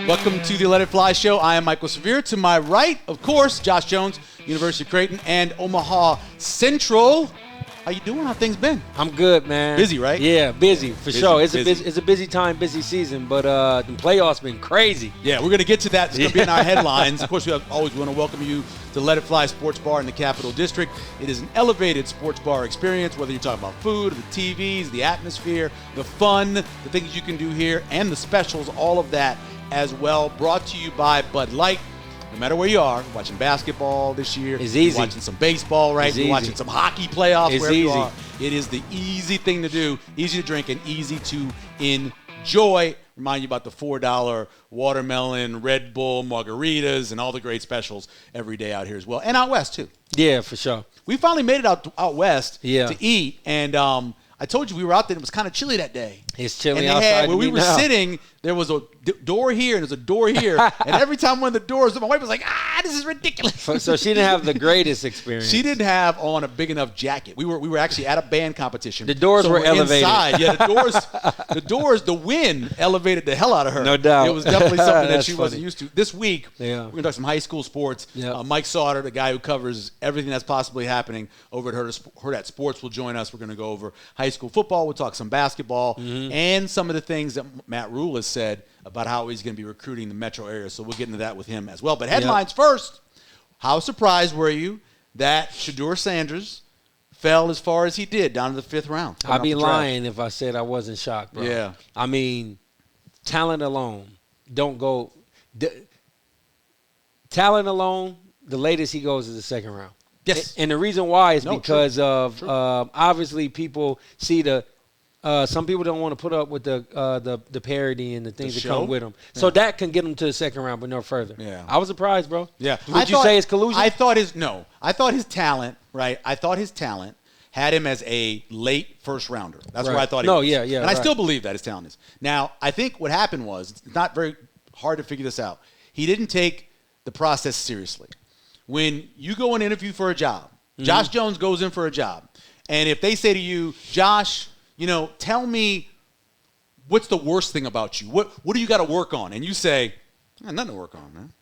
Welcome to the Let It Fly Show. I am Michael Xavier. To my right, of course, Josh Jones, University of Creighton, and Omaha Central. How you doing? How things been? I'm good, man. Busy, right? Yeah, busy for sure. It's busy. a busy time, busy season, but the playoffs been crazy. Yeah, we're going to get to that. It's going to be in our headlines. Of course, we always want to welcome you to Let It Fly Sports Bar in the Capital District. It is an elevated sports bar experience, whether you're talking about food, the TVs, the atmosphere, the fun, the things you can do here, and the specials, all of that as well. Brought to you by Bud Light. No matter where you are, watching basketball this year, it's easy. Watching some baseball, right? You're watching some hockey playoffs, it's wherever easy. you are. It is the easy thing to do, easy to drink, and easy to enjoy. Remind you about the $4 watermelon, Red Bull, margaritas, and all the great specials every day out here as well. And out west, too. Yeah, for sure. We finally made it out west to eat, and I told you we were out there. It was kind of chilly that day. It's chilly and outside. Where we were sitting, there was a door here and there's a door here. And every time one of the doors, my wife was like, this is ridiculous. So she didn't have the greatest experience. She didn't have on a big enough jacket. We were actually at a band competition. The doors were elevated. Inside. Yeah, the wind elevated the hell out of her. No doubt. It was definitely something that she funny. wasn't used to. This week, we're going to talk some high school sports. Yep. Mike Sautter, the guy who covers everything that's possibly happening over at Hurrdat Sports, will join us. We're going to go over high school football. We'll talk some basketball and some of the things that Matt Rhule has said about how he's going to be recruiting the metro area. So we'll get into that with him as well. But headlines first. How surprised were you that Shedeur Sanders fell as far as he did down to the fifth round? I'd be lying if I said I wasn't shocked, bro. Yeah. I mean, talent alone, don't go. Talent alone, the latest he goes is the second round. Yes. And the reason why is because of obviously people see the some people don't want to put up with the parody and the things that come with them. Yeah. So that can get them to the second round, but no further. Yeah. I was surprised, bro. Yeah. Would you say it's collusion? I thought his talent, right? I thought his talent had him as a late first rounder. That's where I thought he was. Yeah. And I still believe that his talent is. Now, I think what happened was, it's not very hard to figure this out. He didn't take the process seriously. When you go and interview for a job, Josh Jones goes in for a job, and if they say to you, Josh, tell me what's the worst thing about you? What do you got to work on? And you say, nothing to work on, man.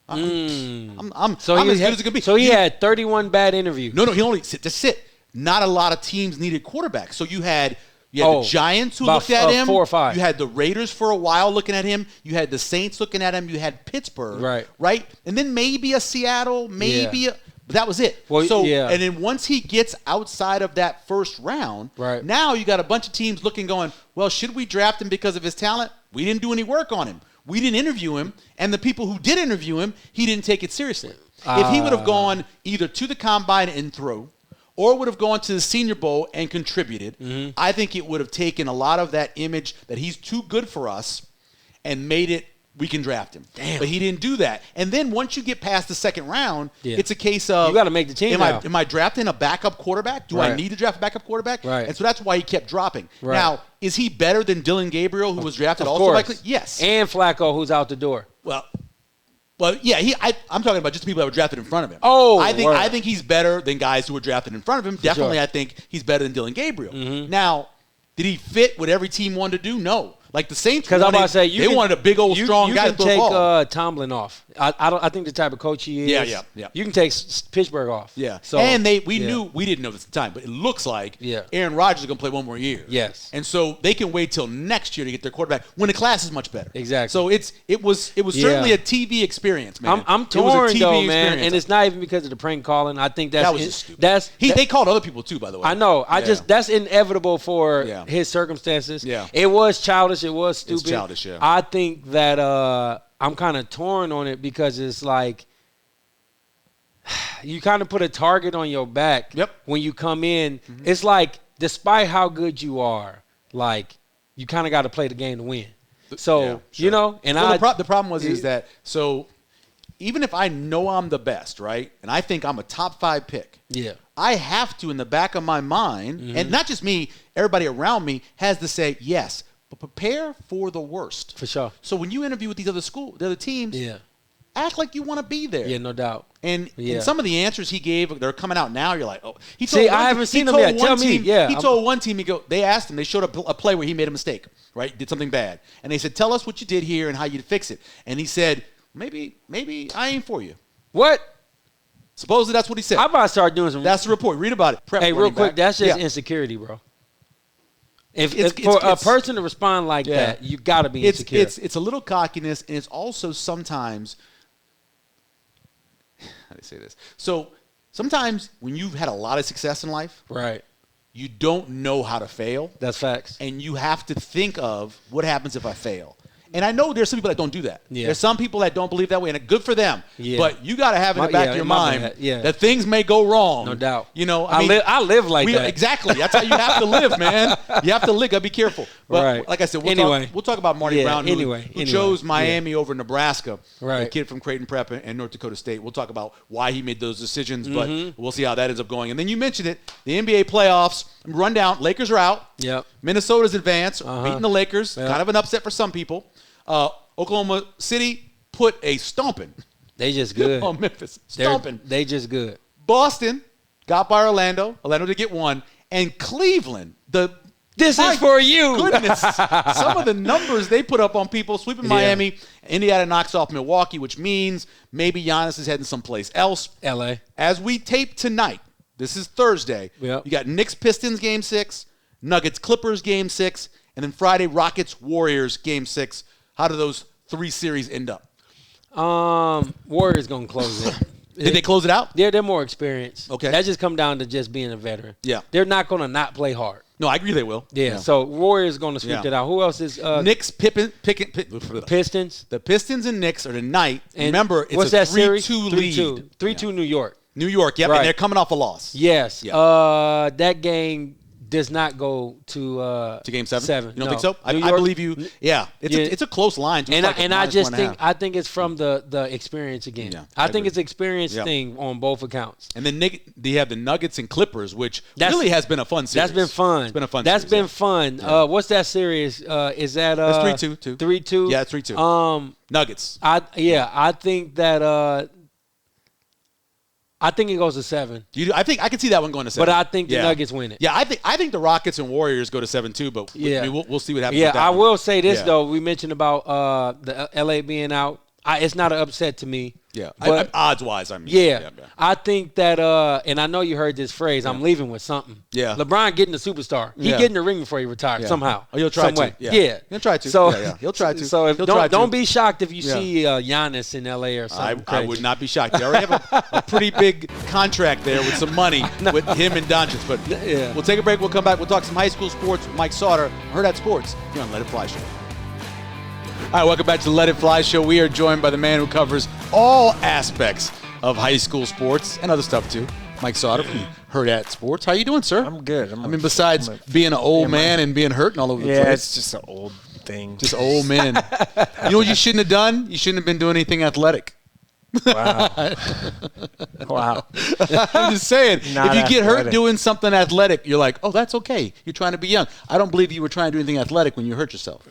I'm as good as it could be. So he had 31 bad interviews. No, he only sit. Not a lot of teams needed quarterbacks. So you had the Giants who looked at him. 4 or 5. You had the Raiders for a while looking at him. You had the Saints looking at him. You had Pittsburgh. Right? And then maybe a Seattle, but that was it. And then once he gets outside of that first round, now you got a bunch of teams going, well, should we draft him because of his talent? We didn't do any work on him. We didn't interview him. And the people who did interview him, he didn't take it seriously. If he would have gone either to the combine and throw, or would have gone to the Senior Bowl and contributed, I think it would have taken a lot of that image that he's too good for us and made it we can draft him. Damn. But he didn't do that. And then once you get past the second round, it's a case of, you got to make the team now. Am I drafting a backup quarterback? Do I need to draft a backup quarterback? Right. And so that's why he kept dropping. Right. Now, is he better than Dylan Gabriel, who was drafted also likely? Yes. And Flacco, who's out the door. Well, yeah, I'm talking about just the people that were drafted in front of him. I think he's better than guys who were drafted in front of him. Definitely, I think he's better than Dylan Gabriel. Now, did he fit what every team wanted to do? No. Like the Saints, because I'm about to say they wanted a big old strong guy to throw the ball. You can take Tomlin off. I think the type of coach he is. Yeah. You can take Pittsburgh off. Yeah. So we didn't know this at the time, but it looks like Aaron Rodgers is going to play one more year. Yes. And so they can wait till next year to get their quarterback when the class is much better. Exactly. So it was certainly a TV experience, man. I'm torn though, man, and it's not even because of the prank calling. I think that was just stupid. They called other people too, by the way. I know. That's inevitable for his circumstances. Yeah. It was childish. It was stupid. It's childish, yeah. I think that I'm kind of torn on it because it's like you kind of put a target on your back when you come in. It's like, despite how good you are, like, you kind of got to play the game to win. So, and the problem is that, so even if I know I'm the best, right, and I think I'm a top 5 pick, I have to, in the back of my mind, and not just me, everybody around me has to say, yes, but prepare for the worst. For sure. So when you interview with these other teams, act like you want to be there. Yeah, no doubt. And some of the answers he gave, they're coming out now. You're like, oh. I haven't seen them yet. Tell me. He told one team, they asked him, they showed a play where he made a mistake, right? Did something bad. And they said, tell us what you did here and how you'd fix it. And he said, maybe I ain't for you. What? Supposedly that's what he said. I'm about to start doing some. That's the report. Read about it. Hey, real quick, that's just insecurity, bro. If for a person to respond like that, you got to be insecure. It's a little cockiness, and it's also sometimes – how do I say this? So sometimes when you've had a lot of success in life, right, you don't know how to fail. That's facts. And you have to think of what happens if I fail. And I know there's some people that don't do that. Yeah. There's some people that don't believe that way, and good for them. Yeah. But you got to have in the back of your mind that things may go wrong. No doubt. You know, I live like that. Exactly. That's how you have to live, man. You have to live. Gotta be careful. But like I said, we'll talk about Marty Brown, who chose Miami over Nebraska, a kid from Creighton Prep and North Dakota State. We'll talk about why he made those decisions, but we'll see how that ends up going. And then you mentioned it, the NBA playoffs rundown. Lakers are out. Yep. Minnesota's advanced, beating the Lakers. Yep. Kind of an upset for some people. Oklahoma City put a stomping. They just good. On Memphis. Stomping. They just good. Boston got by Orlando. Orlando did get one. And Cleveland, this is for you. Goodness. Some of the numbers they put up on people, sweeping Miami. Indiana knocks off Milwaukee, which means maybe Giannis is heading someplace else. L.A. As we tape tonight, this is Thursday. Yep. You got Knicks-Pistons Game 6, Nuggets-Clippers Game 6, and then Friday, Rockets-Warriors Game 6. How do those three series end up? Warriors going to close it. Did they close it out? Yeah, they're more experienced. Okay. That just come down to just being a veteran. Yeah. They're not going to not play hard. No, I agree they will. Yeah. So Warriors going to sweep it out. Who else is? Knicks, Pistons. The Pistons and Knicks are tonight. And remember, it's what's a that 3-2 lead. 3-2 New York. New York, yep. Right. And they're coming off a loss. Yes. Yeah. That game does not go to Game 7. You don't think so? I York, believe you. Yeah, it's a close line. I think it's from the experience again. Yeah, I think it's an experience thing on both accounts. And then they have the Nuggets and Clippers, which really has been a fun series. That's been fun. It's been a fun. That's been fun. Yeah. What's that series? Is that that's 3-2? 3-2. Yeah, it's 3-2. Nuggets. I think that. I think it goes to 7. I think I can see that one going to 7. But I think the Nuggets win it. Yeah, I think the Rockets and Warriors go to 7 too. But we'll see what happens. Yeah, with that I one. will say this though. We mentioned about the LA being out. It's not an upset to me. Yeah, but odds-wise, I mean. Yeah, I think that, and I know you heard this phrase, I'm leaving with something. Yeah. LeBron getting the superstar. He getting the ring before he retires somehow. Oh, he'll try to. Yeah. He'll try to. So, he'll try to. So don't be shocked if you see Giannis in L.A. or something I would not be shocked. They already have a pretty big contract there with some money with him and Doncic. But we'll take a break. We'll come back. We'll talk some high school sports with Mike Sautter, Hurrdat Sports, here on Let It Fly Show. All right, welcome back to the Let It Fly Show. We are joined by the man who covers all aspects of high school sports and other stuff, too. Mike Sautter from Hurrdat Sports. How you doing, sir? I'm good. Besides being an old man and being hurt and all over the place. Yeah, it's just an old thing. Just old men. You know what you shouldn't have done? You shouldn't have been doing anything athletic. Wow. I'm just saying, if you get hurt doing something athletic, you're like, oh, that's okay. You're trying to be young. I don't believe you were trying to do anything athletic when you hurt yourself.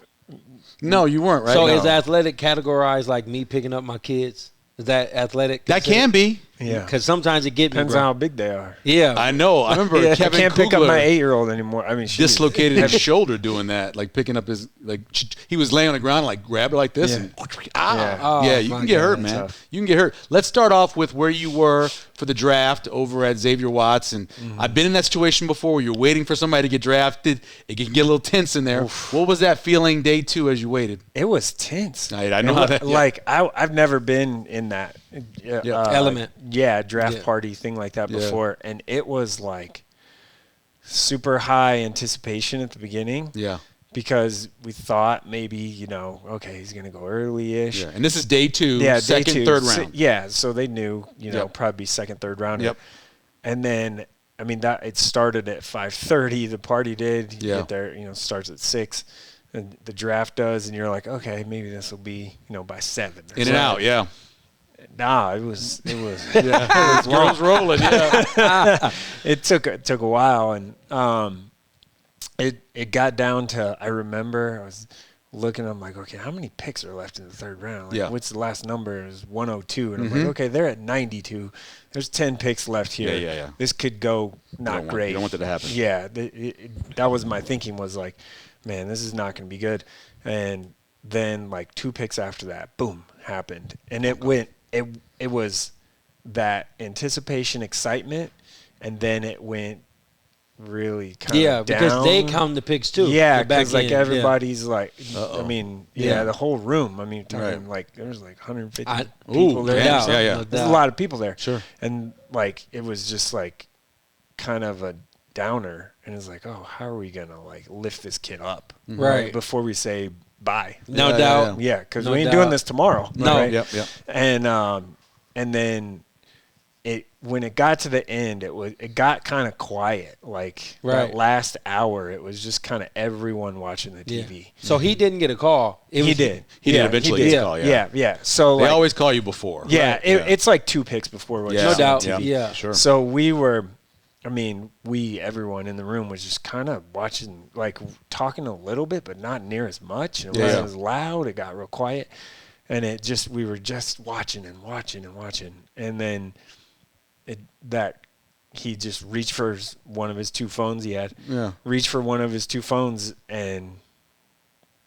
No, you weren't, right? So is athletic categorized like me picking up my kids? Is that athletic? That can be. Yeah. Because sometimes it depends on how big they are. Yeah. I know. I remember Kevin I can't Kugler pick up my 8-year-old anymore. I mean, dislocated his shoulder doing that, like picking up his, like he was laying on the ground, like grabbed it like this, and you can get hurt, man. Tough. You can get hurt. Let's start off with where you were for the draft over at Xavier Watts, and I've been in that situation before where you're waiting for somebody to get drafted. It can get a little tense in there. Oof. What was that feeling day 2 as you waited? It was tense. I know how that. Like I've never been in that element. Draft party thing like that before, and it was like super high anticipation at the beginning. Yeah. Because we thought maybe, okay, he's going to go early-ish. Yeah. And this is day 2, second, third round. So they knew, probably second, third round. Yep. And then, that it started at 5:30. The party did. You get there, starts at 6. And the draft does, and you're like, okay, maybe this will be, by 7. In and out, yeah. Nah, it was girls rolling, yeah. It took a while, and it got down to, I remember looking, I'm like, okay, how many picks are left in the third round? Like, what's the last number? It was 102. And I'm like, okay, they're at 92. There's 10 picks left here. Yeah. This could go not great. You don't want that to happen. Yeah, that was my thinking, was like, man, this is not going to be good. And then, like, 2 picks after that, boom, happened. And it was that anticipation, excitement, and then it went really kind of down. Because they count the picks too. Yeah, because like everybody's like, I mean, the whole room. I mean, talking like there's like 150 people there. Yeah. There's a lot of people there. Sure. And like it was just like kind of a downer, and it's like, oh, how are we gonna like lift this kid up right before we say bye? No doubt. Yeah, because we ain't doing this tomorrow. No. Right? Yep. And then when it got to the end, it got kind of quiet. Like that last hour, it was just kind of everyone watching the TV. Yeah. So he didn't get a call. He did eventually get a call. Yeah. So they always call you before. Yeah, it's like 2 picks before. No doubt. Yeah, sure. So everyone in the room was just kind of watching, like talking a little bit, but not near as much. It wasn't as loud. It got real quiet, and we were just watching and watching and watching, and then he just reached for one of his 2 phones he had. Yeah. Reached for one of his 2 phones and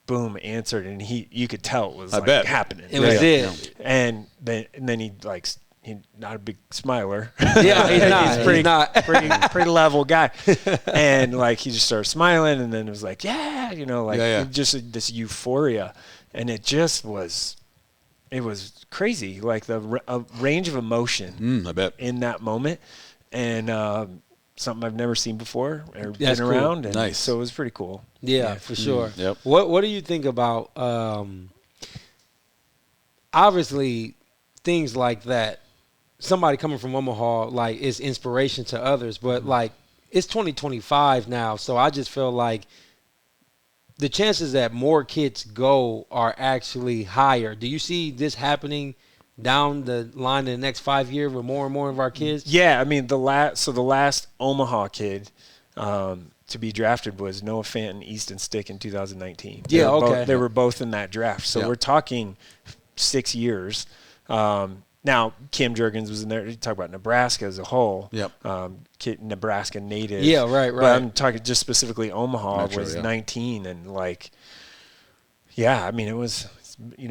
boom, answered, and you could tell it was happening. It was it. And then he he's not a big smiler. Yeah, he's not. pretty level guy. And like he just started smiling, and then it was like, just this euphoria, and it just was. It was crazy, like the range of emotion I bet. in that moment, and something I've never seen before or been around. And nice. So it was pretty cool. Yeah, for sure. Yep. What do you think about obviously things like that? Somebody coming from Omaha, like, is inspiration to others, but like it's 2025 now, so I just feel like the chances that more kids go are actually higher. Do you see this happening down the line in the next 5 years with more and more of our kids? Yeah, I mean the last Omaha kid to be drafted was Noah Fant, Easton Stick in 2019. They were both in that draft. So we're talking 6 years. Now, Kim Jurgens was in there. You talk about Nebraska as a whole. Yep. Nebraska native. Yeah, right. But I'm talking just specifically Omaha was 19, and like, I mean, it was,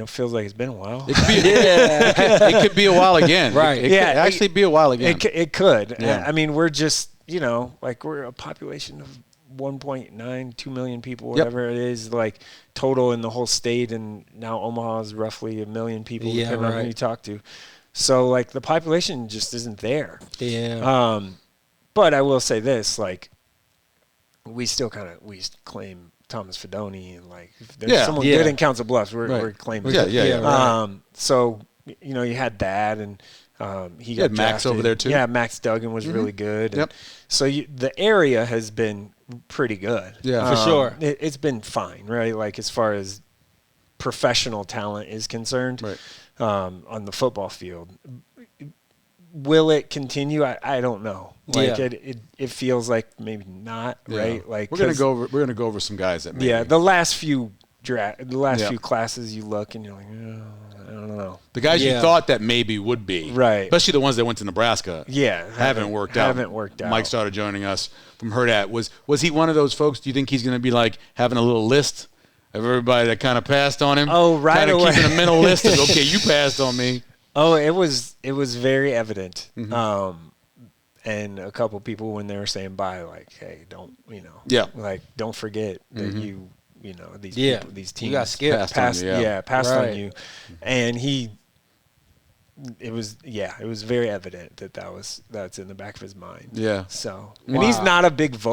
feels like it's been a while. It could be a while again. Right. It could actually be a while again. It could. Yeah. I mean, we're just, like we're a population of 1.92 million people, whatever it is, like total in the whole state, and now Omaha is roughly 1 million people, depending on who you talk to. So, like, the population just isn't there. Yeah. But I will say this, like, we claim Thomas Fedoni, and, like, if there's someone good in Council Bluffs, we're claiming. So, you had that, and he got Max over there, too. Yeah, Max Duggan was really good. Yep. So the area has been pretty good. Yeah, for sure. It's been fine, right? Like, as far as professional talent is concerned. Right. On the football field. Will it continue? I don't know. Like it feels like maybe not, right? Like we're gonna go over some guys that maybe. Yeah, the last few few classes you look and you're like, I don't know. The guys you thought that maybe would be, right? Especially the ones that went to Nebraska, haven't worked out. Mike started joining us from Hurrdat. Was he one of those folks? Do you think he's going to be like having a little list of everybody that kind of passed on him? Oh, right kind of away. Keeping a mental list of, okay, you passed on me. Oh, it was very evident. Mm-hmm. And a couple people when they were saying bye, like, hey, don't, like, don't forget that these people, these teams you got skipped. passed on you. And it was very evident that's in the back of his mind. Yeah. So, and he's not a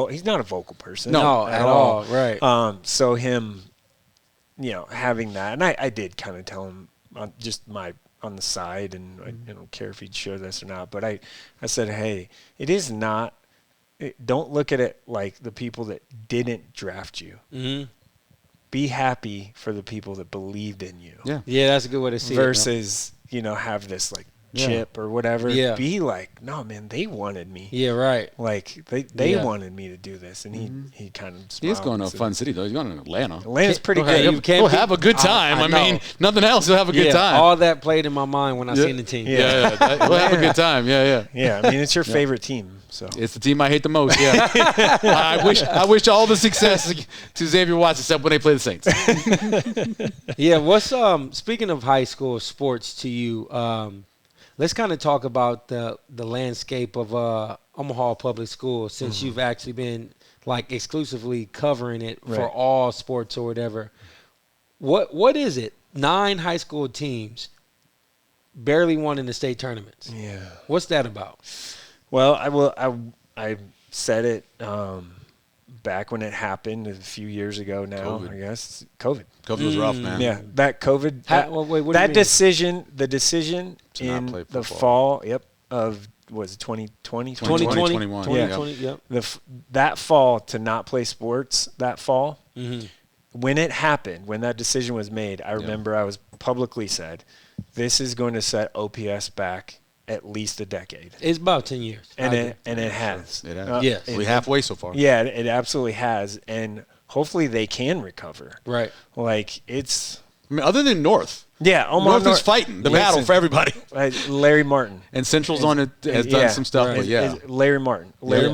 he's not a vocal person. No, at all. Right. So him, having that, and I did kind of tell him on the side, and I don't care if he'd share this or not, but I said, hey, it is not, don't look at it like the people that didn't draft you. Mm-hmm. Be happy for the people that believed in you. Yeah, that's a good way to see versus, have this like chip or whatever. Be like, no, man, they wanted me. Yeah, right. Like they wanted me to do this, and he kind of smiled. He's going to a fun city though. He's going to Atlanta. Atlanta's pretty good. He'll have a good time. I mean, nothing else. He'll have a good time. All that played in my mind when I seen the team. Yeah. He'll have a good time. Yeah. I mean, it's your favorite team. So it's the team I hate the most. Yeah. I wish all the success to Xavier Watts except when they play the Saints. What's speaking of high school sports to you? Let's kind of talk about the landscape of Omaha Public Schools since you've actually been like exclusively covering it for all sports or whatever. What is it? 9 high school teams barely won in the state tournaments. Yeah. What's that about? Well, I said it back when it happened a few years ago now, I guess. COVID was rough, man. Yeah, that COVID. The decision in the fall, of was it 2020? 2021. Yeah. That fall to not play sports that fall, when it happened, when that decision was made, I remember I was publicly said, this is going to set OPS back at least a decade. It's about 10 years. And it has. It has. Yes. We're halfway so far. Yeah, it absolutely has. And hopefully they can recover. Right. Like it's – I mean, other than North. Yeah, Omaha North is fighting the battle for everybody. Larry Martin. And Central's on it, has done some stuff. Right. But Larry Martin. Larry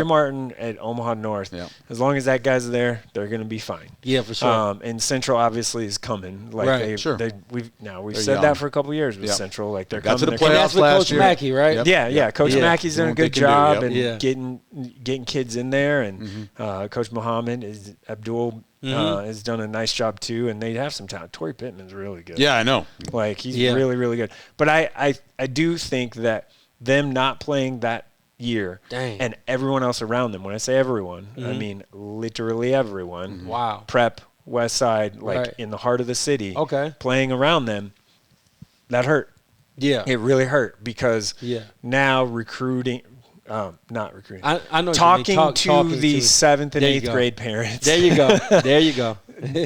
Martin at Omaha North. Yeah. As long as that guy's there, they're going to be fine. Yeah, for sure. And Central obviously is coming. Like we've said young. That for a couple of years with Central. Like they're got coming to the playoffs last year. Coach Mackey, right? Yep. Yeah. Coach Mackey's doing a good job and getting kids in there. And Coach Muhammad Abdul has done a nice job too, and they have some talent. Torrey Pittman's really good. Yeah, I know. Like he's really, really good. But I do think that them not playing that year and everyone else around them, when I say everyone, I mean literally everyone. Wow. Prep, West Side, in the heart of the city, playing around them, that hurt. Yeah. It really hurt because now recruiting – not recruiting. I know talking to the 7th and 8th grade parents. There you go. There you go.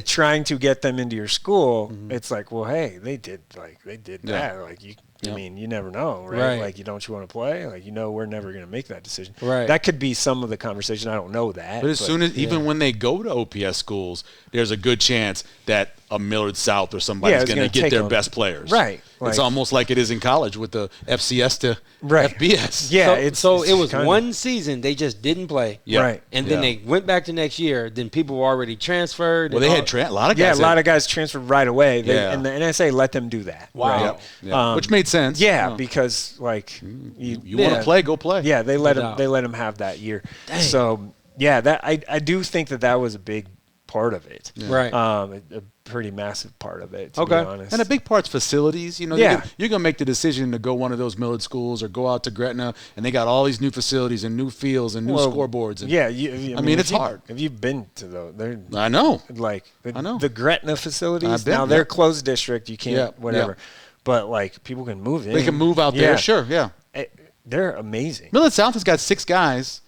Trying to get them into your school, it's like, well, hey, they did that. Like you, I mean, you never know, right? Like you want to play? Like we're never going to make that decision. Right. That could be some of the conversation. I don't know that. But soon as even when they go to OPS schools, there's a good chance that a Millard South or somebody's going to get their best players. Right. It's almost like it is in college with the FCS to FBS. Yeah. So it was one season they just didn't play. Yeah. Right. And then they went back to next year. Then people were already transferred. Well, they had a lot of guys. Yeah, a lot of guys transferred right away. And the NSA let them do that. Wow. Right? Yeah. Which made sense. Yeah, because you want to play, go play. Yeah, they let them have that year. Dang. So that I do think that was a big part of it. Yeah. Right. A pretty massive part of it, to be honest. And a big part's facilities. You're going to make the decision to go one of those Millard schools or go out to Gretna, and they got all these new facilities and new fields and new scoreboards. And, I mean, it's hard. Have you been to those? I know. The Gretna facilities, they're closed district. You can't, whatever. But, people can move in. They can move out there, sure, yeah. They're amazing. Millard South has got 6 guys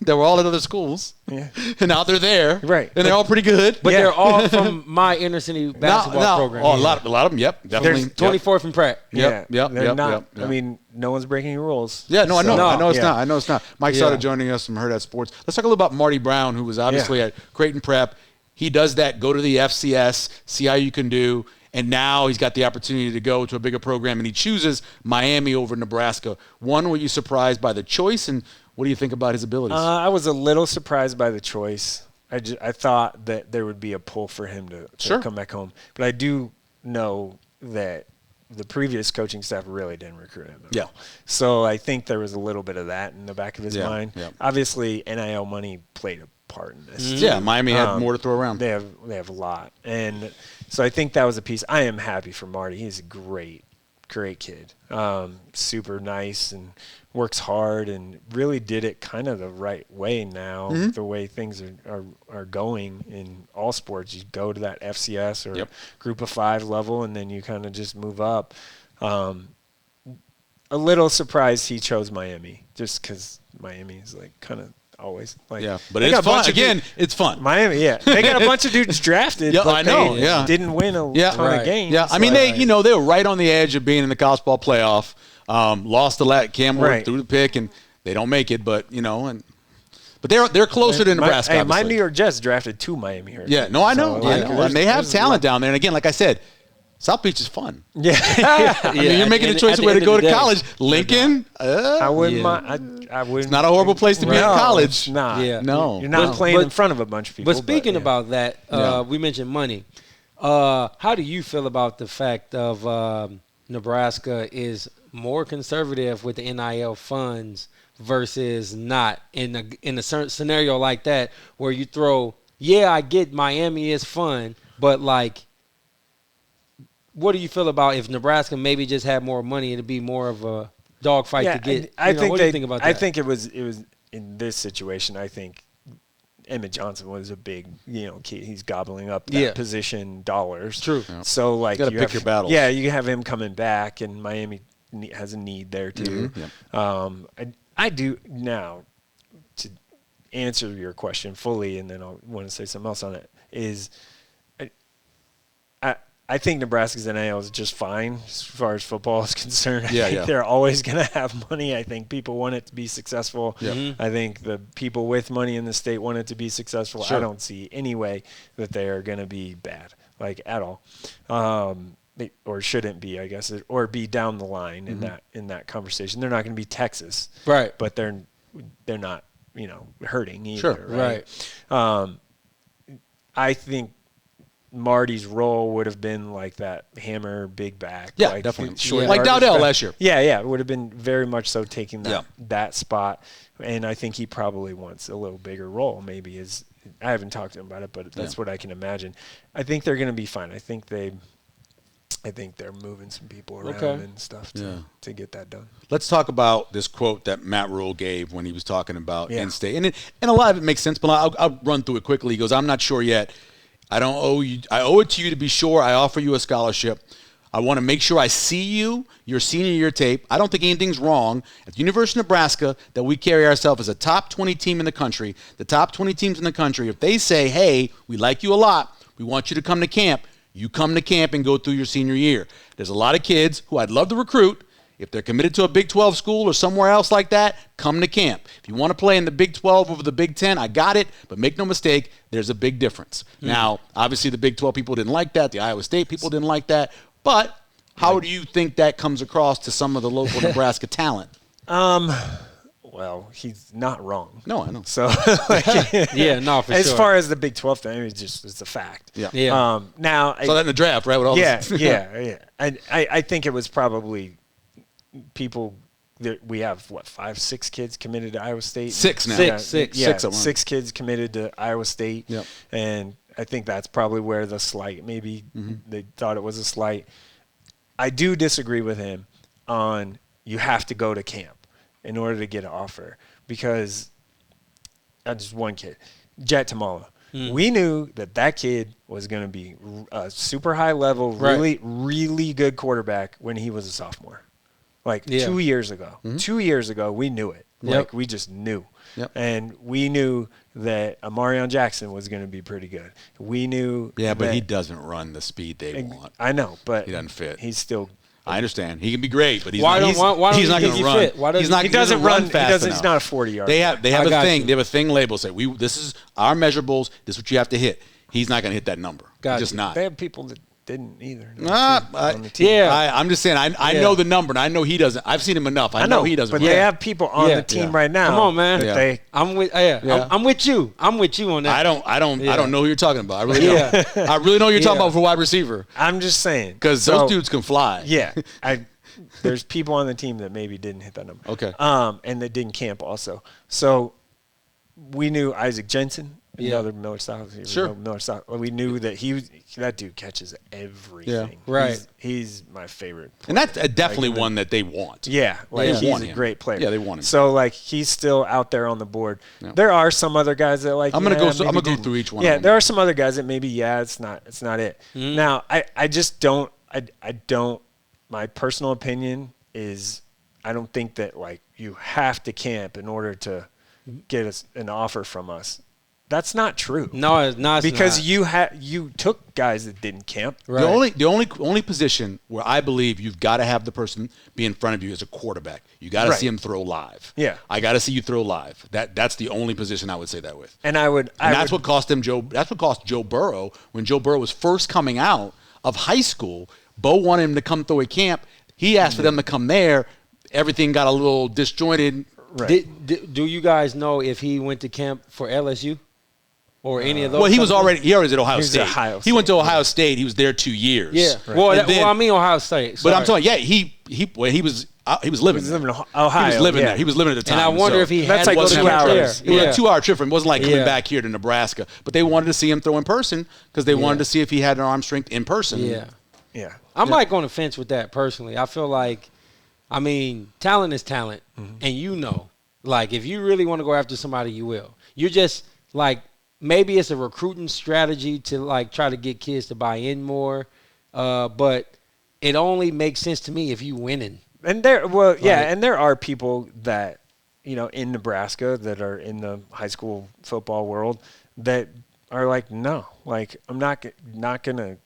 that were all at other schools. Yeah. And now they're there. Right. And they're all pretty good. But they're all from my inner city basketball program. Oh, a lot of them, yep. Definitely. There's 24th and Pratt. Yep. I mean, no one's breaking rules. Yeah, no, I know. I know it's not. Mike Sautter joining us from Hurrdat Sports. Let's talk a little about Marty Brown, who was obviously at Creighton Prep. He does that, go to the FCS, see how you can do. And now he's got the opportunity to go to a bigger program, and he chooses Miami over Nebraska. One, were you surprised by the choice, and what do you think about his abilities? I was a little surprised by the choice. I thought that there would be a pull for him to come back home. But I do know that the previous coaching staff really didn't recruit him at all. So I think there was a little bit of that in the back of his mind. Yeah. Obviously, NIL money played a part in this. Yeah, Miami had more to throw around. They have a lot. And so I think that was a piece. I am happy for Marty. He's a great kid. Super nice and works hard and really did it kind of the right way now, the way things are going in all sports. You go to that FCS or group of 5 level, and then you kind of just move up. A little surprised he chose Miami just because Miami is kind of always. Like, but it's fun. Again, it's fun. Miami, they got a bunch of dudes drafted. But I know. Didn't win a ton of games. Yeah, I mean they were right on the edge of being in the college ball playoff. Lost to Campbell through the pick, and they don't make it. But but they're closer to Nebraska. My New York Jets drafted 2 Miami Hurricanes. Yeah, no, I know. And they have talent down there. And again, like I said, South Beach is fun. Yeah. I mean, you're making a choice of where to go to college. Lincoln, I wouldn't. I wouldn't. It's not a horrible place to be in college. Nah. Yeah. No. You're not playing in front of a bunch of people. But speaking about that, we mentioned money. How do you feel about the fact of Nebraska is more conservative with the NIL funds versus not in a certain scenario like that where you throw, I get Miami is fun, but like, what do you feel about if Nebraska maybe just had more money, it'd be more of a dogfight to get? I think what do you think about that? I think it was in this situation. I think Emmett Johnson was a big, key. He's gobbling up that position dollars. True. Yeah. So like you got to pick your battles. Yeah, you have him coming back, and Miami has a need there too. Mm-hmm. I do now to answer your question fully, and then I'll want to say something else on it. Is I think Nebraska's NIL is just fine as far as football is concerned. I think they're always going to have money. I think people want it to be successful. I think the people with money in the state want it to be successful. Sure. I don't see any way that they are going to be bad, like at all, or shouldn't be, I guess, or be down the line in that conversation. They're not going to be Texas, right? But they're not, hurting either. Sure, right. I think Marty's role would have been like that hammer, big back. Yeah, like definitely. Short like Dowdell last year. Yeah. It would have been very much so taking that spot. And I think he probably wants a little bigger role. Maybe I haven't talked to him about it, but that's what I can imagine. I think they're going to be fine. I think they're moving some people around and stuff to get that done. Let's talk about this quote that Matt Rhule gave when he was talking about in-state. And a lot of it makes sense, but I'll run through it quickly. He goes, "I'm not sure yet. I owe it to you to be sure. I offer you a scholarship. I want to make sure I see you, your senior year tape. I don't think anything's wrong at the University of Nebraska that we carry ourselves as a top 20 team in the country. The top 20 teams in the country, if they say, hey, we like you a lot, we want you to come to camp, you come to camp and go through your senior year. There's a lot of kids who I'd love to recruit. If they're committed to a Big 12 school or somewhere else like that, come to camp. If you want to play in the Big 12 over the Big 10, I got it. But make no mistake, there's a big difference. Now, obviously, the Big 12 people didn't like that. The Iowa State people didn't like that. But how do you think that comes across to some of the local Nebraska talent? Well, he's not wrong. No, I know. So, for as sure. far as the Big 12 thing, it's a fact. Yeah. Now, so that in the draft, right? With all this. I think it was probably people that we have 5, 6 kids committed to Iowa State. 6 now. Six. Yeah, 6 kids committed to Iowa State. Yep. And I think that's probably where the slight. Maybe they thought it was a slight. I do disagree with him on you have to go to camp in order to get an offer, because just one kid, Jet Tamala. We knew that kid was going to be a super high level, really, really good quarterback when he was a sophomore. 2 years ago. 2 years ago, we knew it. We just knew. Yep. And we knew that Amarion Jackson was going to be pretty good. We knew but he doesn't run the speed they want. I know, but he doesn't fit. He's still I understand. He can be great, but he's why not going to run. He doesn't run fast enough. He's not a 40-yard. They have a thing. They have a thing labeled say this is our measurables. This is what you have to hit. He's not going to hit that number. Just not. They have people that didn't either. I'm just saying. I know the number, and I know he doesn't. I've seen him enough. I know he doesn't. But they have people on the team right now. Come on, man. I'm with you. I'm with you on that. I don't know who you're talking about. I really don't. I really know who you're talking about for wide receiver. I'm just saying, because those dudes can fly. Yeah. There's people on the team that maybe didn't hit that number. Okay. And that didn't camp also. So we knew Isaac Jensen. Another Miller Style. Sure. Miller Style. We knew that that dude catches everything. Yeah. Right. He's my favorite player. And that's definitely one that they want. Yeah. He's a great player. Yeah, they want him. So he's still out there on the board. Yeah. There are some other guys that I'm gonna go through each one. Yeah, there are some other guys that maybe it's not it. Mm-hmm. Now I just don't. I don't. My personal opinion is I don't think that you have to camp in order to get an offer from us. That's not true. No, it's not. Because you took guys that didn't camp. Right. The only position where I believe you've got to have the person be in front of you is a quarterback. You got to see him throw live. Yeah. I got to see you throw live. That's the only position I would say that with. And that's what cost Joe Burrow when Joe Burrow was first coming out of high school. Bo wanted him to come throw a camp. He asked for them to come there. Everything got a little disjointed. Right. Do you guys know if he went to camp for LSU? Or any of those? Well, he was already at Ohio State. He went to Ohio State. He was there 2 years. Yeah. Right. Well, I mean Ohio State. Sorry. But I'm talking. Yeah, he was living in Ohio. He was living there. He was living at the time. And I wonder if he had like 2 hours. It was a 2 hour trip for him. It wasn't like coming back here to Nebraska. But they wanted to see him throw in person because they wanted to see if he had an arm strength in person. Yeah. I'm like on the fence with that personally. I feel like, I mean, talent is talent, and like if you really want to go after somebody, you will. You're just like. Maybe it's a recruiting strategy to like try to get kids to buy in more, but it only makes sense to me if you winning. And there are people that in Nebraska that are in the high school football world that are like, no, like I'm not gonna.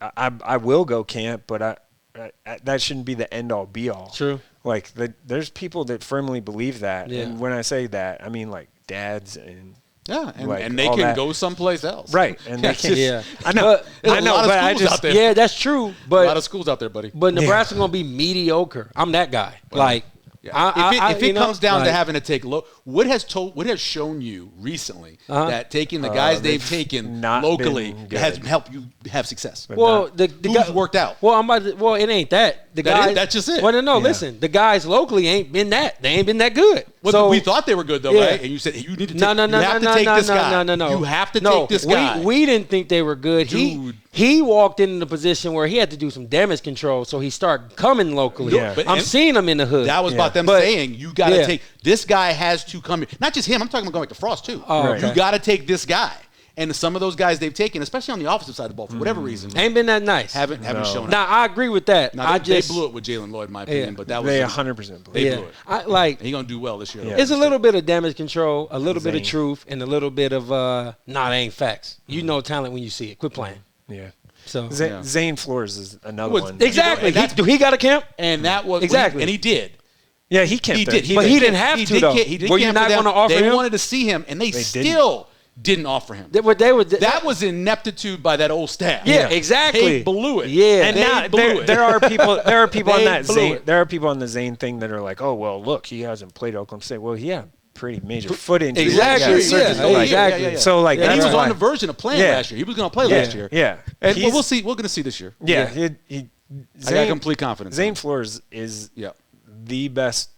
I will go camp, but that shouldn't be the end all be all. True. Like there's people that firmly believe that, and when I say that, I mean like dads and. Yeah, and they can go someplace else. Right. And they can. Yeah. I know. Out there. Yeah, that's true. But a lot of schools out there, buddy. But Nebraska's going to be mediocre. I'm that guy. Like, if it comes down to having to take what has shown you recently that taking the guys they've taken locally has helped you have success. Well, the guys worked out. Well, it ain't that. That's just it. Well, no, listen. The guys locally ain't been that. They ain't been that good. Well, so we thought they were good though, right? And you said you need to take. You have to take this guy. No. You have to take this guy. We didn't think they were good. Dude. He walked into the position where he had to do some damage control, so he started coming locally. Yeah. I'm seeing him in the hood. That was about them saying you got to take this guy has to come here. Not just him. I'm talking about going back to Frost too. You got to take this guy. And some of those guys they've taken, especially on the offensive side of the ball, for whatever reason, ain't been that nice. Haven't shown up. Now I agree with that. Now, they blew it with Jalen Lloyd, in my opinion, but that was they 100% blew it. They blew it. He's gonna do well this year. Yeah. It's a little bit of damage control, a little bit of truth, and a little bit of they ain't facts. You know talent when you see it. Quit playing. Yeah. So Zane Flores is another one. Exactly. He got a camp, and that was exactly, and he did. Yeah, he camped. He did, but he didn't have to. He did. Were you not going to offer him? They wanted to see him, and they still didn't offer him. That was ineptitude by that old staff. Yeah, exactly. They blew it. Yeah, and now there are people. There are people on that Zane. There are people on the Zane thing that are like, oh well, look, he hasn't played Oklahoma State. Well, yeah. Pretty major foot injury. Exactly. Exactly. So like, he was on the verge of playing last year. He was going to play last year. Yeah. And we'll see. We're going to see this year. Yeah. I got complete confidence. Zane Flores is the best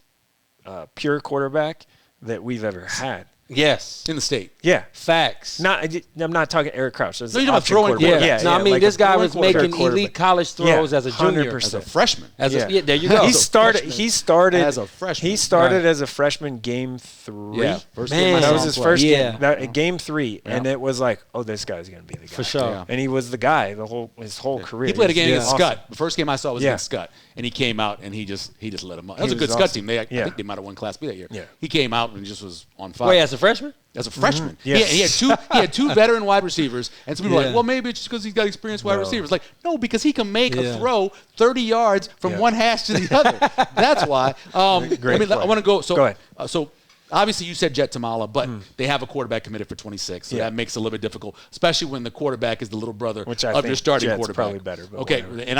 pure quarterback that we've ever had. Yes. In the state. Yeah. Facts. I'm not talking Eric Crouch. No, you're talking throwing quarterback. Yeah. No, I mean, like this guy was making elite college throws as a junior. 100%. As a freshman. There you go. He started as a freshman. He started as a freshman game 3. Yeah. First game that was his first game. Yeah. Game 3. Yeah. And it was like, oh, this guy's going to be the guy. For sure. Yeah. And he was the guy his whole career. He played a game against Scott. The first game I saw was against Scott. And he came out and he just let him up. That was a good Scott team. I think they might have won Class B that year. Yeah. He came out and just was on fire. Wait, as a freshman? As a freshman. Mm-hmm. Yes. He had two veteran wide receivers. And some people are like, well, maybe it's just because he's got experienced wide receivers. Like, no, because he can make a throw 30 yards from one hash to the other. That's why. Great I want to go. So, go ahead. So obviously you said Jet Tamala, but they have a quarterback committed for 26. So that makes it a little bit difficult, especially when the quarterback is the little brother of your starting quarterback. Probably better. But okay. And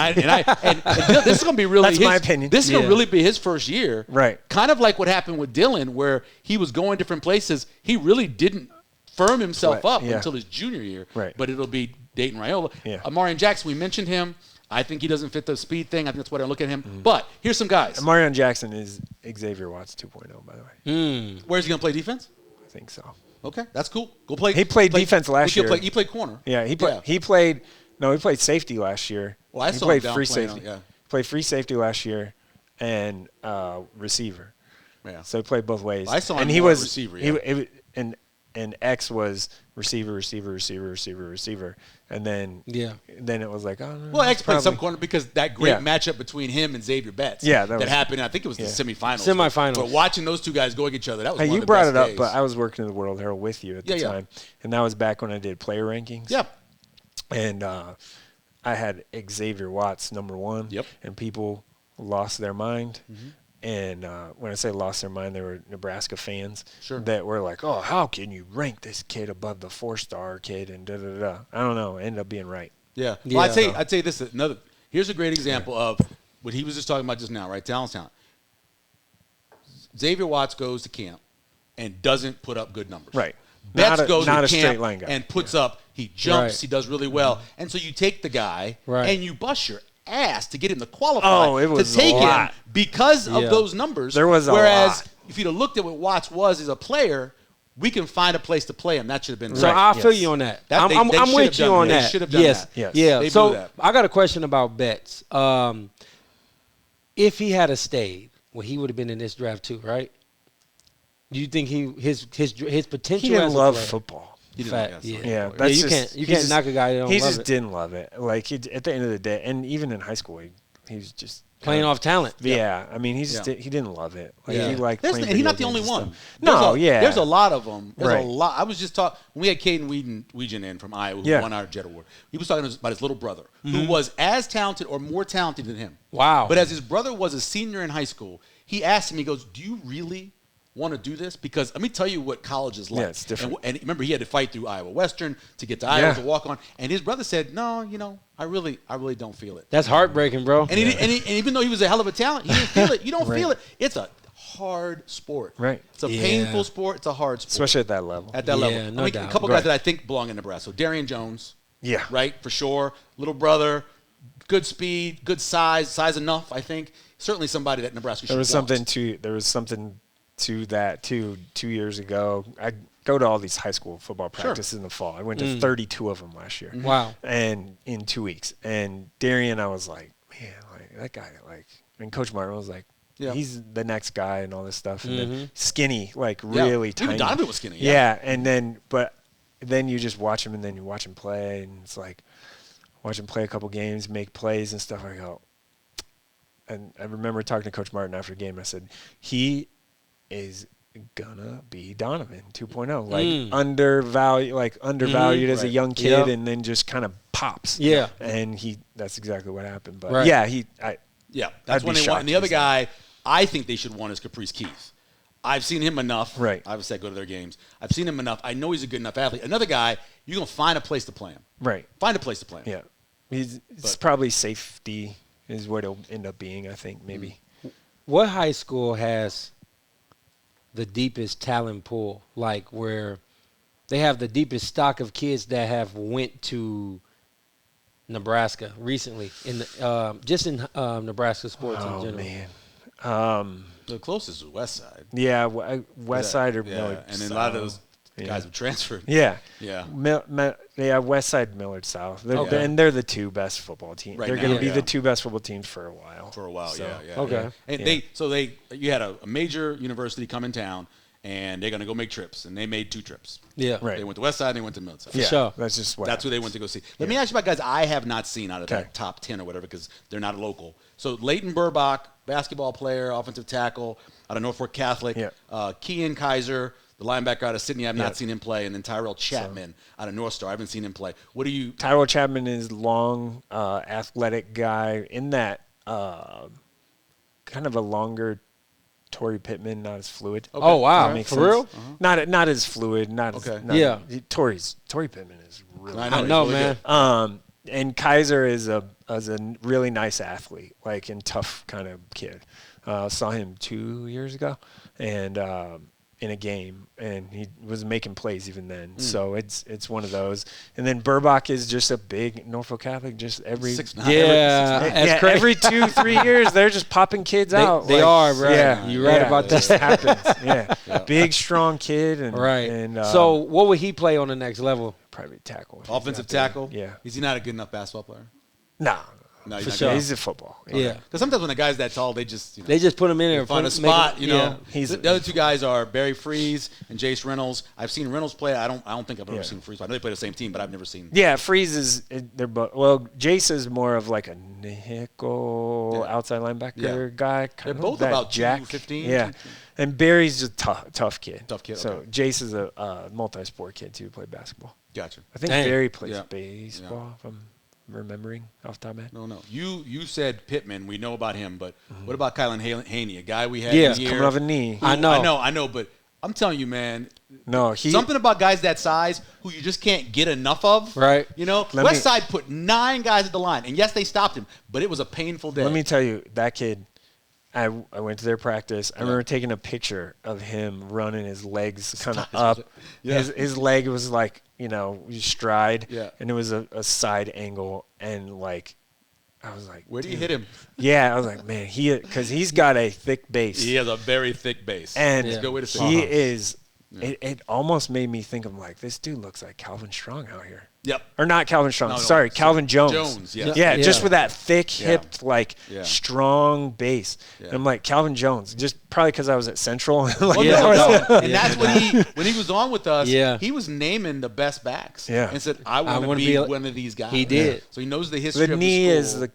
this is going to be really That's my opinion. This is going to really be his first year. Right. Kind of like what happened with Dylan, where he was going different places. He really didn't firm himself up until his junior year. Right. But it'll be Dayton Raiola. Yeah. Amarian Jackson, we mentioned him. I think he doesn't fit the speed thing. I think that's why I look at him. Mm-hmm. But here's some guys. Amarian Jackson is Xavier Watts 2.0, by the way. Where's he going to play defense? I think so. Okay, that's cool. Go play. He played defense last year. He played corner. Yeah, he played safety last year. Well, I he saw played him free playing safety. Played free safety last year and receiver. Yeah. So he played both ways. I saw him and he was receiver. Yeah. And and X was receiver, and then it was like, oh no. Well, X played some corner because that great matchup between him and Xavier Watts. that happened. I think it was the semifinals. But watching those two guys go at each other, that was one of the best days. You brought it up, but I was working in the World Herald with you at the time, and that was back when I did player rankings. Yep. And I had Xavier Watts #1. Yep. And people lost their mind. Mm-hmm. And when I say lost their mind, they were Nebraska fans that were like, oh, how can you rank this kid above the 4-star kid and da-da-da. I don't know. Ended up being right. Yeah. Well, I'd say this. Here's a great example of what he was just talking about just now, right? Talent. Xavier Watts goes to camp and doesn't put up good numbers. Right. Betts goes to camp straight line guy. And puts up, he jumps, he does really well. And so you take the guy and you bust your ass to get him to qualify it was to take a lot. him because of those numbers. There was a Whereas lot. if you'd have looked at what Watts was as a player, we can find a place to play him. That should have been so I feel you on that. I'm with you on that. They should have done that. Yes. Yeah. So I got a question about Betts. If he had stayed, well, he would have been in this draft too, right? Do you think his potential? He didn't as love a player, football. You can't knock a guy that don't love it. He just didn't love it. Like at the end of the day, and even in high school, he was just playing off talent. Yeah, I mean, he didn't love it. Like he liked playing. And he's not the only one. There's a lot of them. There's a lot. I was just talking when we had Caden Weegan in from Iowa, who won our Jet Award. He was talking about his little brother, who was as talented or more talented than him. Wow! But as his brother was a senior in high school, he asked him. He goes, "Do you really want to do this? Because let me tell you what college is like." Yeah, it's different. And remember, he had to fight through Iowa Western to get to Iowa to walk on. And his brother said, "No, I really don't feel it." That's heartbreaking, bro. And even though he was a hell of a talent, he didn't feel it. You don't feel it. It's a hard sport. Right. It's a painful sport. It's a hard sport. Especially at that level. At that level. No doubt. A couple guys that I think belong in Nebraska. So Darian Jones. Yeah. Right, for sure. Little brother, good speed, good size enough, I think. Certainly somebody that Nebraska should want. There was something to that, too. 2 years ago, I go to all these high school football practices in the fall. I went to 32 of them last year. Wow. And in 2 weeks. And Darian, I was like, man, like that guy, and Coach Martin was like, he's the next guy and all this stuff. And then skinny, like really tiny. Even Donovan was skinny. Yeah. And then you just watch him and then you watch him play. And it's like, watch him play a couple games, make plays and stuff. I go, and I remember talking to Coach Martin after the game. I said, he is gonna be Donovan 2.0, like undervalued as a young kid, and then just kind of pops. Yeah, and that's exactly what happened. But that's when they want. And the other guy, I think they should want is Caprice Keith. I've seen him enough. Right. I would say go to their games. I've seen him enough. I know he's a good enough athlete. Another guy, you're gonna find a place to play him. Right. Find a place to play him. Yeah. It's probably safety is what it'll end up being. I think maybe. What high school has the deepest talent pool, like where they have the deepest stock of kids that have went to Nebraska recently in Nebraska sports in general? Oh man, the closest is West Side. Yeah, West Side or Millard. And then a lot of those guys have transferred. Yeah. Yeah. West Side, Millard South. And they're the two best football teams. They're going to be the two best football teams for a while. Okay. And you had a major university come in town, and they're going to go make trips, and they made 2 trips. Yeah. Right. They went to West Side and they went to Millard South. For sure. That's who they went to go see. Let me ask you about guys I have not seen out of that top 10 or whatever because they're not local. So Leighton Burbach, basketball player, offensive tackle out of Norfolk Catholic. Yeah. Kean Kaiser, the linebacker out of Sydney, I've not seen him play. And then Tyrell Chapman out of North Star. I haven't seen him play. Tyrell Chapman is long, athletic guy in that kind of a longer Torrey Pittman, not as fluid. Okay. Oh, wow. For real? Uh-huh. Not as fluid. Torrey Pittman is really I know, really man. Good. And Kaiser is a really nice athlete, like and tough kind of kid. Saw him 2 years ago, and in a game, and he was making plays even then. So it's one of those. And then Burbach is just a big Norfolk Catholic. Just every 6'9". Every 2-3 years they're just popping kids out. They are, bro. Yeah, you're right about that. It happens. Yeah, big strong kid. And, right. And so what would he play on the next level? Probably tackle. Offensive tackle. Yeah. Is he not a good enough basketball player? No. No, for sure. He's a football. Okay. Yeah. Because sometimes when a guy's that tall, they just put him in there. Find a spot, Yeah. The other two guys are Barry Freeze and Jace Reynolds. I've seen Reynolds play. I don't think I've ever seen Freeze. I know they play the same team, but I've never seen. Yeah, Freeze is they're both. Well, Jace is more of like a nickel outside linebacker guy. They're both about Jack 215. Yeah, and Barry's just tough kid. Tough kid. So okay. Jace is a multi-sport kid too. Played basketball. Gotcha. I think Barry plays baseball. If I'm remembering off the top of my head. No. You said Pittman. We know about him, but what about Kylan Haney, a guy we had coming off a knee. I know, but I'm telling you, man. No, something about guys that size who you just can't get enough of. Right. Westside put 9 guys at the line, and yes, they stopped him, but it was a painful day. Let me tell you, that kid. I went to their practice. I remember taking a picture of him running his legs kind of up. Yeah. His leg was like, stride, and it was a side angle, and like, I was like, where do you hit him? Yeah, I was like, man, because he's got a thick base. He has a very thick base. And that's a good way to say he is. It almost made me think of like, this dude looks like Calvin Strong out here. Yep. Or not Calvin Strong. Sorry, Calvin Jones. Yeah, just with that thick-hipped, strong base. Yeah. And I'm like, Calvin Jones, just probably because I was at Central. And that's when he was on with us, he was naming the best backs. Yeah. And said, I want to be one of these guys. He did. Yeah. So he knows the history of the school. The knee is the...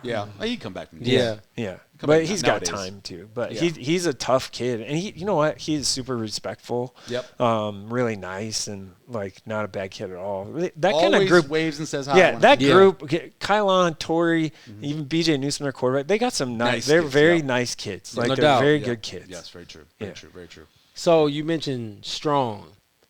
Yeah. He can come back from the knee. Yeah. But he's got time too. But he's a tough kid, and you know what? He's super respectful. Yep. Really nice and like not a bad kid at all. That Always kind of group waves and says hi. Yeah, that group. Kylon, Torrey, even BJ Newsom, their quarterback. They got some nice. They're kids, very nice kids. Like they're very good kids. Yes, very true. Very true. So you mentioned Strong.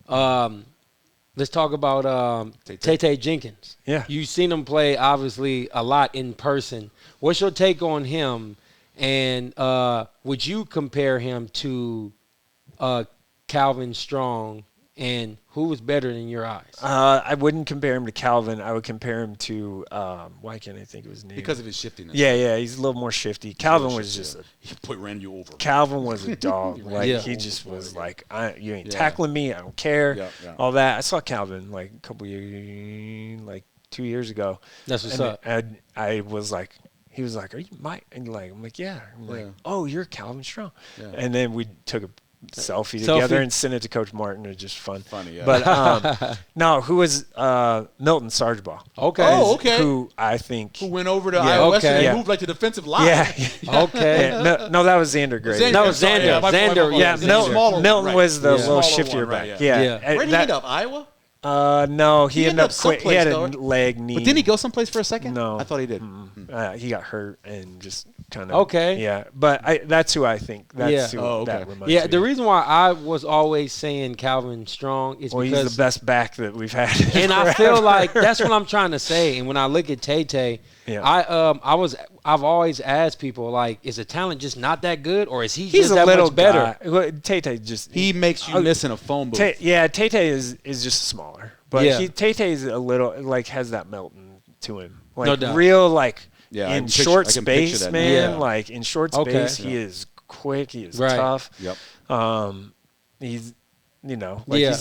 Let's talk about Tay Jenkins. Yeah. You've seen him play, obviously, a lot in person. What's your take on him? And would you compare him to Calvin Strong? And who was better in your eyes? I wouldn't compare him to Calvin. I would compare him to why can't I think of his name? Because of his shiftiness. Yeah, he's a little more shifty. Calvin was just he ran you over. Calvin was a dog. He just was like, you ain't tackling me. I don't care. All that. I saw Calvin like a couple years, like 2 years ago. That's what's up. And I was like. He was like, "Are you Mike?" And I'm like, "Yeah." I'm like, "Oh, you're Calvin Strong." Yeah. And then we took a selfie together and sent it to Coach Martin. It was just fun. Funny, yeah. But no, who was Milton Sargebaugh? Okay. Oh, okay. Who I think went over to Iowa Western and moved like the defensive line. Okay. No, that was Xander Gray. That was Xander. Xander. Yeah, Milton was the little shiftier back. Yeah. Where did he end up? Iowa? No, he ended up quit. He had a leg knee. But didn't he go someplace for a second? No, I thought he did. He got hurt and just kind of Yeah, but that's who I think. That's who that reminds me. The reason why I was always saying Calvin Strong is because he's the best back that we've had. And I feel like that's what I'm trying to say. And when I look at Tay, I've always asked people like, is the talent just not that good, or is he just that much better? Tay just he makes you miss in a phone booth. Tay is just smaller, but Tay is a little like has that Milton to him, like no doubt. real like in short space, man. Like in short space, he is quick. He is tough. Yep. He's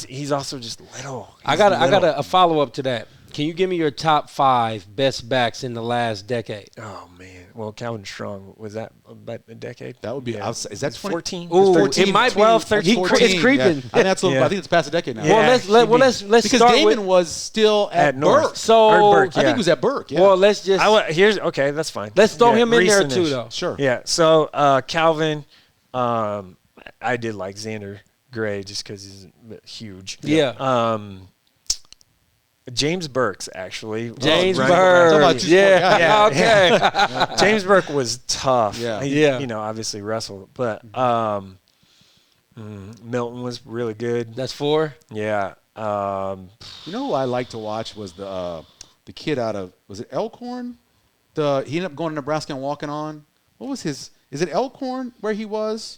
he's also just little. I got a follow up to that. Can you give me your top 5 best backs in the last decade? Oh man, well Calvin Strong was that about a decade? That would be. Is that 14? Ooh, 13, it might 12, be 13, 14. It's creeping. I think it's past a decade now. Well, let's because start Damon was still at Burke. So Burke, I think he was at Burke. Yeah. Well, let's just that's fine. Let's throw him in there too, though. Sure. Yeah. So Calvin, I did like Xander Gray just because he's huge. Yeah. James Burks, actually. James Burke. Yeah. Okay. James Burke was tough. Yeah. He, obviously wrestled. But Milton was really good. That's 4? Yeah. You know who I like to watch was the kid out of, was it Elkhorn? He ended up going to Nebraska and walking on. What was his, is it Elkhorn where he was?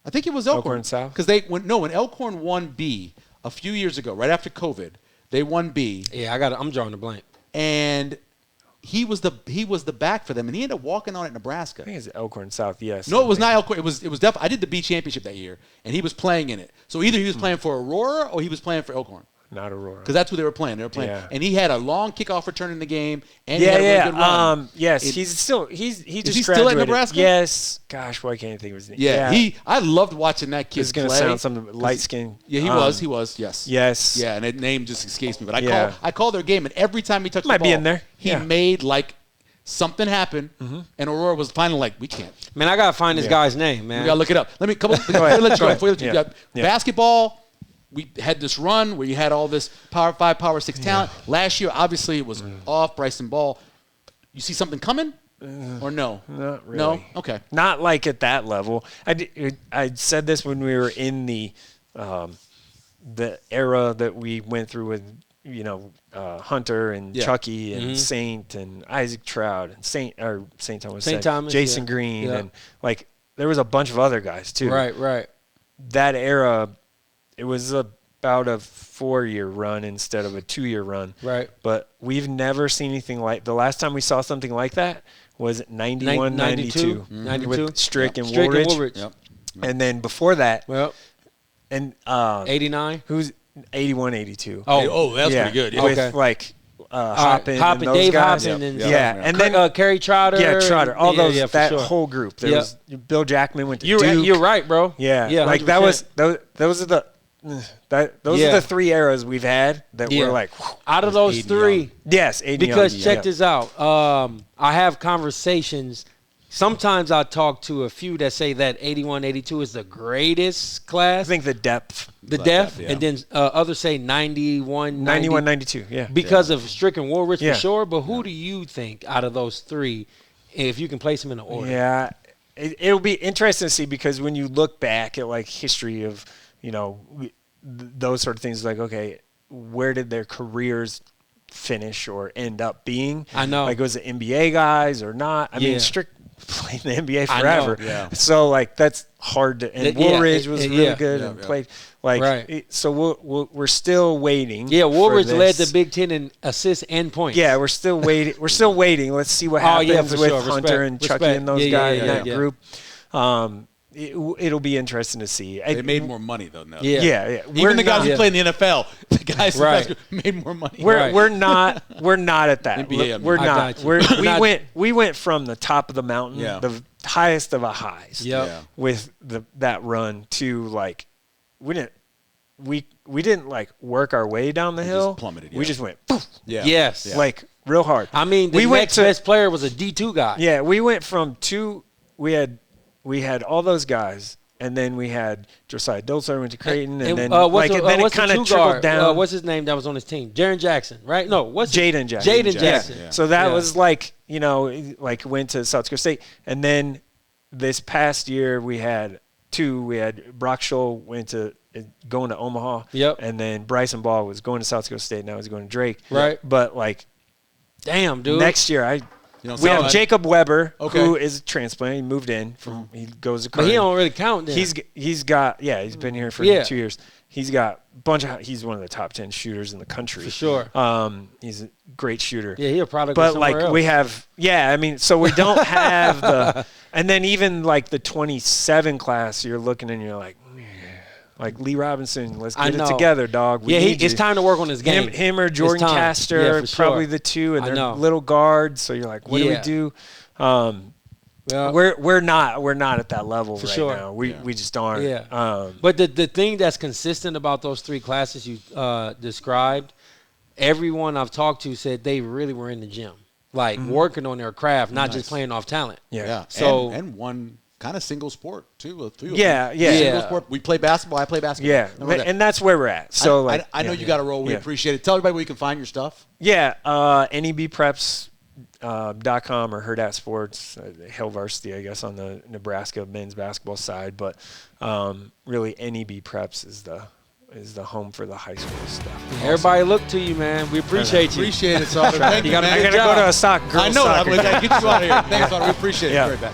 I think it was Elkhorn. Elkhorn South? Because when Elkhorn won B a few years ago, right after COVID, they won B. Yeah, I'm drawing a blank. And he was the back for them, and he ended up walking on at Nebraska. I think it's Elkhorn South, yes. No, it was not Elkhorn. It was definitely. I did the B championship that year, and he was playing in it. So either he was playing for Aurora or he was playing for Elkhorn. Not Aurora. Because that's who they were playing. Yeah. And he had a long kickoff return in the game, and he had a really good run. Yes, he's still he just is he still at Nebraska? Yes. Gosh, why can't I think of his name? Yeah. I loved watching that kid play. It's going to sound something light skin. Yeah, he was. Yes. Yes. Yeah, and that name just escapes me. But I call their game, and every time he touched the ball, be in there. He made like something happen, and Aurora was finally like, we can't. Man, I gotta find this guy's name, man. We gotta look it up. Let me come on. Before you go. Basketball. We had this run where you had all this Power 5, Power 6 talent. Last year, obviously, it was off Bryson Ball. You see something coming, or no? Not really. No. Okay. Not like at that level. I said this when we were in the era that we went through with Hunter and Chucky and Saint and Isaac Trout and Saint Thomas, Jason Green, and like there was a bunch of other guys too. Right. That era, it was about a 4-year run instead of a 2-year run. Right. But we've never seen anything like the last time we saw something like that was 91, 92 with Strick and Woolridge. Yep. And then before that, and 89. Who's 81, 82? Oh, that's pretty good. Yeah. With like Hoppin, and those Dave guys. Hoppin, and and then Kerry Trotter. Yeah, Trotter. All those that sure. whole group. There was Bill Jackman went to You're Duke. You're right, bro. Yeah, like 100%. that was those are the. Those are the 3 eras we've had that were like out of those 3. Yes, because check this out. I have conversations. Sometimes I talk to a few that say that 81, 82 is the greatest class. I think the depth, and then others say 91, 92, because of Strick and Woolridge for sure. But who do you think out of those 3, if you can place them in an order? Yeah, it'll be interesting to see because when you look back at like history of those sort of things, like, okay, where did their careers finish or end up being? I know. Like, was it NBA guys or not? I mean, Strick played in the NBA forever. So, like, that's hard to – and Woolridge was really good and played – like, so we're still waiting. Yeah, Woolridge led the Big Ten in assists and points. Yeah, we're still waiting. Let's see what happens with Hunter and Chucky and those guys in that group. It'll be interesting to see. They made more money though now. Yeah. Even the guys who play in the NFL, the guys who made more money. We're not at that. NBA, we're not. We went from the top of the mountain, the highest of a highs, with that run to like we didn't like work our way down the hill. Just plummeted. We just went poof. Yes. Like real hard. I mean, the next best player was a D2 guy. Yeah, we went from 2. We had all those guys, and then we had Josiah Dolzer went to Creighton, and then it kind of trickled down. What's his name that was on his team? Jaron Jackson, right? No, what's Jaden Jackson. Jaden Jackson. Yeah. So that was like, like went to South Dakota State, and then this past year we had 2. We had Brock Scholl going to Omaha, and then Bryson Ball was going to South Dakota State. Now he's going to Drake, right? But like, damn, dude, next year we have Jacob Weber, who is a transplant. He moved in he goes to Kearney. But he don't really count then. He's been here for 2 years. He's got a bunch of he's one of the top 10 shooters in the country. For sure. He's a great shooter. Yeah, he's a product but of somewhere like else. we have so we don't have the and then even like the 27 class you're looking and you're like Lee Robinson, let's get it together, dog. It's time to work on his game. Him or Jordan Castor, probably the 2, and they're little guards. So you're like, what do we do? We're not at that level now. We just aren't. Yeah. But the thing that's consistent about those 3 classes you described, everyone I've talked to said they really were in the gym, like working on their craft, not just playing off talent. Yeah. So and one kind of single sport too. Single sport. We play basketball. I play basketball. Yeah, and that's where we're at. So I know you got to roll. We appreciate it. Tell everybody where you can find your stuff. Yeah, NEBpreps.com or Hurrdat Sports, Hill Varsity, I guess, on the Nebraska men's basketball side. But really, NEB Preps is the home for the high school stuff. Everybody look to you, man. We appreciate you. Appreciate it, Sautter. Thank you, man. I got to go to a soccer. I know. I'm going to get you out of here. Thanks, Sautter. We appreciate it. Right back.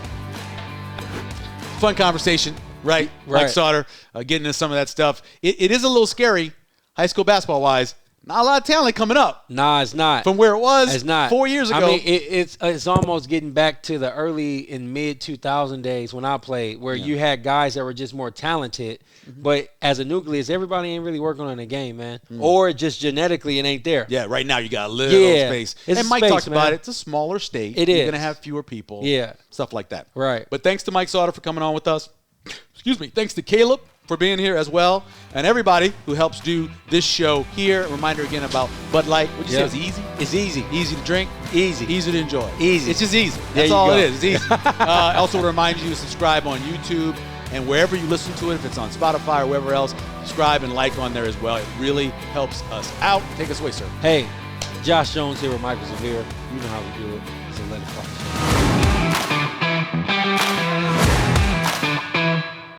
Fun conversation, right? Like Sautter, getting into some of that stuff. It is a little scary, high school basketball-wise. Not a lot of talent coming up. Nah, it's not. From where it was it's not. 4 years ago. I mean, it's almost getting back to the early and mid-2000 days when I played, where you had guys that were just more talented. Mm-hmm. But as a nucleus, everybody ain't really working on the game, man. Mm. Or just genetically it ain't there. Yeah, right now you got a little space. And Mike talked about it. It's a smaller state. It You're is. going to have fewer people. Yeah. Stuff like that. Right. But thanks to Mike Sautter for coming on with us. Excuse me. Thanks to Caleb for being here as well, and everybody who helps do this show here. A reminder again about Bud Light. What'd you say? It's easy? It's easy. Easy to drink? Easy. Easy to enjoy. Easy. It's just easy. That's all it is. It's easy. I also remind you to subscribe on YouTube and wherever you listen to it, if it's on Spotify or wherever else, subscribe and like on there as well. It really helps us out. Take us away, sir. Hey, Josh Jones here with Michael Xavier. You know how we do it. It's a Let It Fly show.